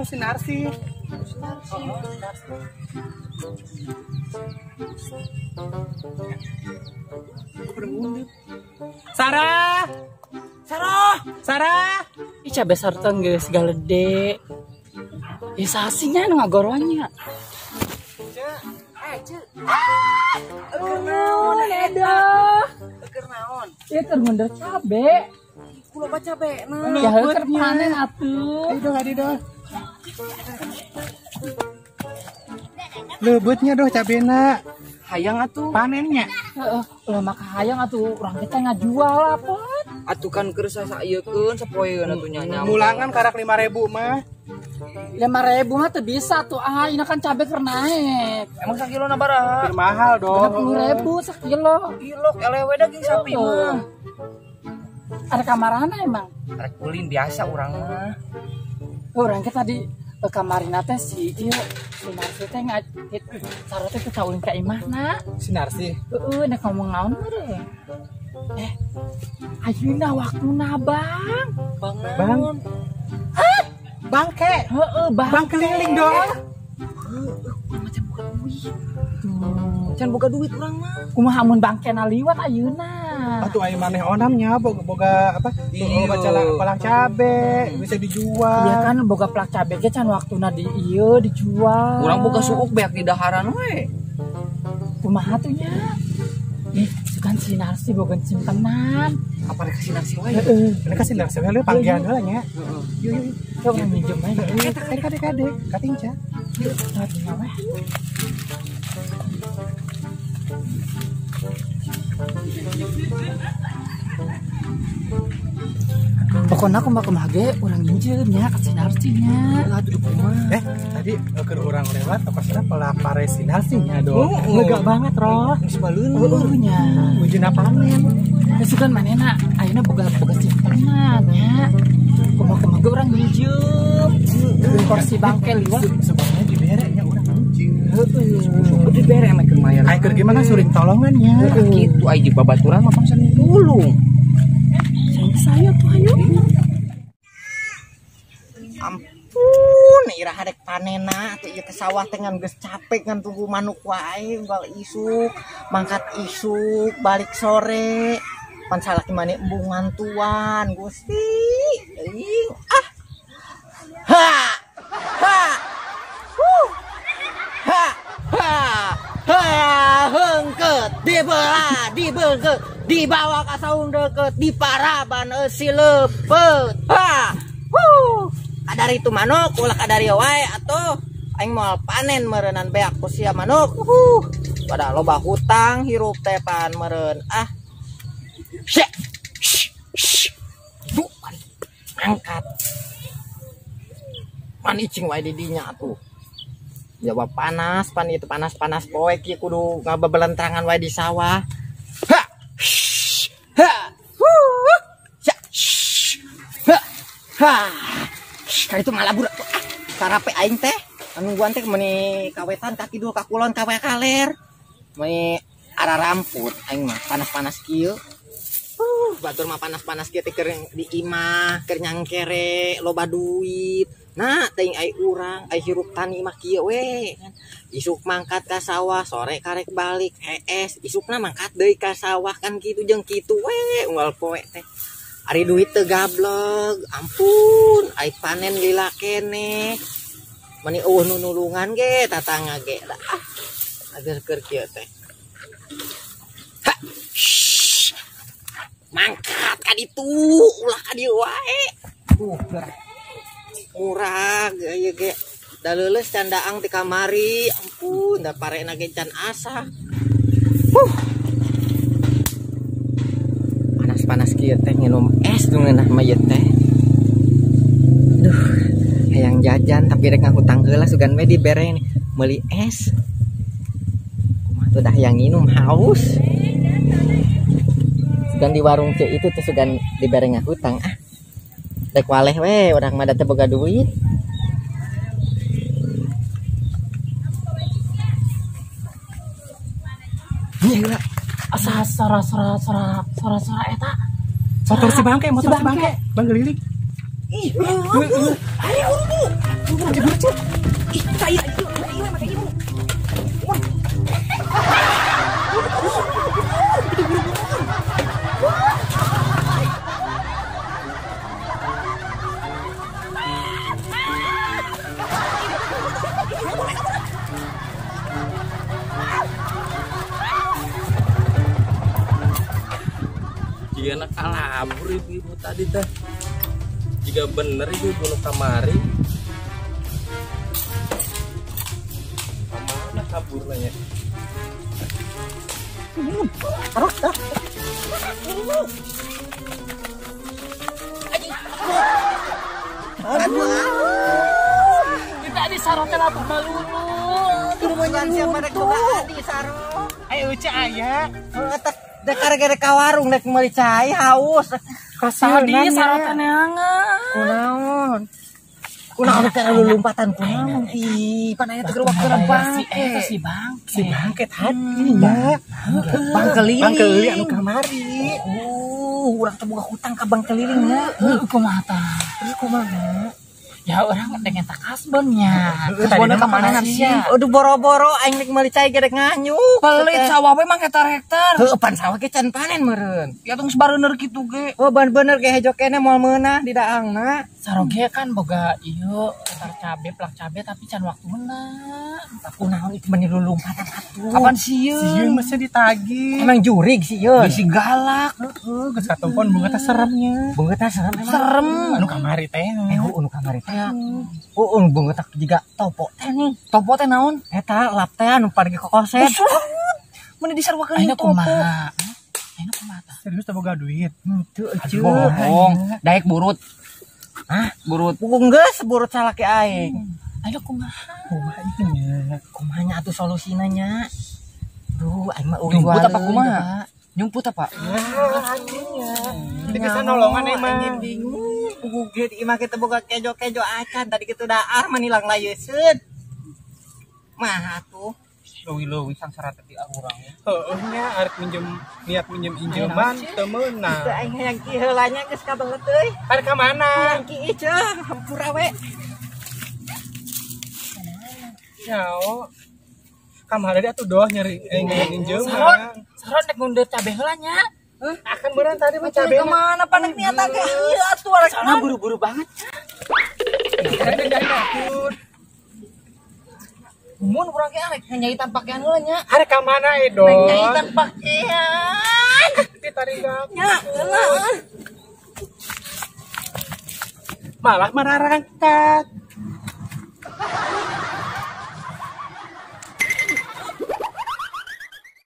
si Narsi. Sarah. Ica besar tenggeus galede. Sasinya nu ngagoronya. Naon ada. Keur naon? Ieu keur ngundar cabe. Kulo baca cabe. Ya heuh keur panen atuh. Adi doh. Lebeutnya doh cabena. Hayang atuh. Panennya. Heeh, maka hayang atuh urang kita ngajual apa? Atuh kan keur sasaeukeun sapoeun atuh nya. Mulangan karak 5.000 mah. 5.000 mah teu bisa tuh. Ini kan cabe keur naik. Emang sakilo na baraha? Lebih mahal dong. 10.000 sakilo. Ilok elewe daging sapi mah. Ada kamarana emang. Arek ulin biasa urang mah. Urang kita di kamarina teh si ieu si Narsi teh ngajit sarua teh kita ulin ka imahna. Si Narsi. Heeh, nek ngomong naon meureun. Ayeuna waktuna, Bang. Bang. Bangke. Heeh, Bang keliling dong. Macam boga duit. Can boga duit urang mah. Kumaha mun bangkena liwat ayeuna. Atuh aya maneh onamnya boga apa? Baca palang cabe bisa dijual. Iya kan boga plak cabe ge can waktuna di ieu dijual. Urang boga suuk beak di daharan we. Kumaha tuh nya? Sugan si Narsi boga simpenan. Apa rek kasih nasi we? Heeh. Ini kasih Narsi we panggilan heula nya. Yuk. Coba minjem aja. Kade katinca. Tadinya weh. Pokoknya aku mah kemage urang minjemnya ka si Narsi nya. Tadi keur urang lewat pasna pelapare si Narsi nya dong. Lega banget roh. Geus baleuneur nya. Wujudna panen. Sugan manehna ayeuna boga simpenan nya. Kumaha urang minjem. Porsi bangke liwat Sebenarnya dibere nya urang minjem. Heeh. Dibere emang keur mayar. Ai keur gimana suring tolongan nya. Kitu ai jeung babaturan mah pangsan tulung. Saya tuh ayo. Ampun, ira hadek panena teh ieu teh sawah teh ngan geus capek ngan tunggu manuk wae unggal isuk, mangkat isuk, balik sore. Pan salaki maneh embungan tuan, Gusti. Euing. Ha! Ha! Ha! Ha! Ha! Hengkeut dibeungkeut dibawa ka saung deukeut diparaban si leupet. Ha! Kadari itu manuk ulah kadari wae atuh aing moal panen meureunnan beak ku sia manuk. Pada loba hutang hirup teh pan meureun. Duh, angkat. Man icing wae di dinya atuh. Jawab panas, pan itu panas-panas poe kieu kudu ngababelentrangan wae di sawah. Ha! Ha! Ha! Ka itu ngalabur atuh. Karape aing teh nungguan teh meuni kawetan kaki dua kakulon kawe kaler. Meuni ara ramput aing mah panas-panas kieu. Batur mah panas-panas kieu teh keur di imah, keur nyangkere, loba duit. Nah, teuing ai urang, ai hirup tani mah kieu we. Isuk mangkat ka sawah, sore karek balik, isukna mangkat deui ka sawah kan kitu jeung kitu we unggal poe teh. Ari duit teu gablog, ampun, ai panen lila kene. Mani eueuh nu nulungan ge tatangga ge da. Agar keur kieu teh. Ha. Mangkat ka ditu, ulah ka dieu wae. Murah ieu ge. Da leuleus can daang ti kamari, ampun, da parena ge can asa. Panas kieu teh nginum es nu ngeunah mah ieu teh. Duh, hayang jajan tapi rek ngahutang heula sugan we dibere meuli es. Kumaha tuh dah hayang nginum haus. Sugan di warung ceu itu teh sugan dibere ngahutang Rek waleh we urang mah teh boga duit. Gila. Sara eta. Motor si bangke. Bang geliling. Ayo, Ih, saya itu pakai ibu. Jika anak kalabur ibu tadi teh. Jika bener ibu nu kamari. Kemana kabur nanya? Terus dah. Kita di sarotnya lapuk malulu. Turunan siapa rek juga di saro. Ayo uca aya. Dek gara-gara ka warung dek meuli cai haus. Tadi sarotnya neangan. Kunaon? Kunaon teh lulumpatan kunaon ih. Pan aya teh waktu bangke. Eta si Bang. Si bangket hati ya. Bang keliling. Bang keliling anu kamari. Urang teh boga hutang ka bang keliling ya. Kumaha tah? Terus kumaha? Ya orang dengan tak kasbonnya. Kasbonnya ka mana sih? Aduh boro-boro aing rek meuli cai gedek nganyuk. Pelit sawah we mah hektar-hektar. Heuh pan sawah ge can panen meureun. Ya tong sebareuner kitu ge. Oh bener ge hejo kene moal meunah di daangna. Saroge kan boga ieu entar cabe plak cabe tapi can waktuna. Kunaon itu meni lulumpatan atuh. Kapan sieun? Sieun mesti ditagih. Emang jurig sih yeun. Si galak. Heeh, geus katumpon bunga teh seremnya. Bunga teh serem emang. Serem. Anu kamari teh. Anu kamari teh. Bunga teh jiga topo teh nih. Topo teh naon? Eta lap teh anu pargi ke koset. Mun disarwakeun ieu topo. Ayeuna kumaha tah? Serius teh boga duit. Henteu eceuk. Bohong. Daek burut. Hah? Burut. Geus burut salaki aing. Ayeuna kumaha? Kumaha itu nya? Kumaha nya atuh solusina nya? Duh, aing mah Nyumput apa kumaha? Nyumput apa? Teh kesan nolongan emang. bingung. Uge di imah kita boga kejo-kejo acan tadi kitu daar manilang layeuskeun. Mah atuh. Leuwih-leuwih sang sarat ti urang. Heeh nya arek niat minjem injeman teu meunang. Teu aing hayang ki heula nya geus kabanget euy. Arek ka mana? Hayang ki iceuh hampura we. Nyao. Kamari atuh doh nyari injeman. Sarot dek ngundeut cabe heula nya. Akan beneran tadi mah cabe. Kemana panek niat agak ieu atuh arek Sana buru-buru banget. Ada takut. Mun urang ge arek nyaitan pakaian heula nya. Arek ka mana Edo? Nyaitan pakaian. Di taringgap. nya. Heula. Malah mararangkat.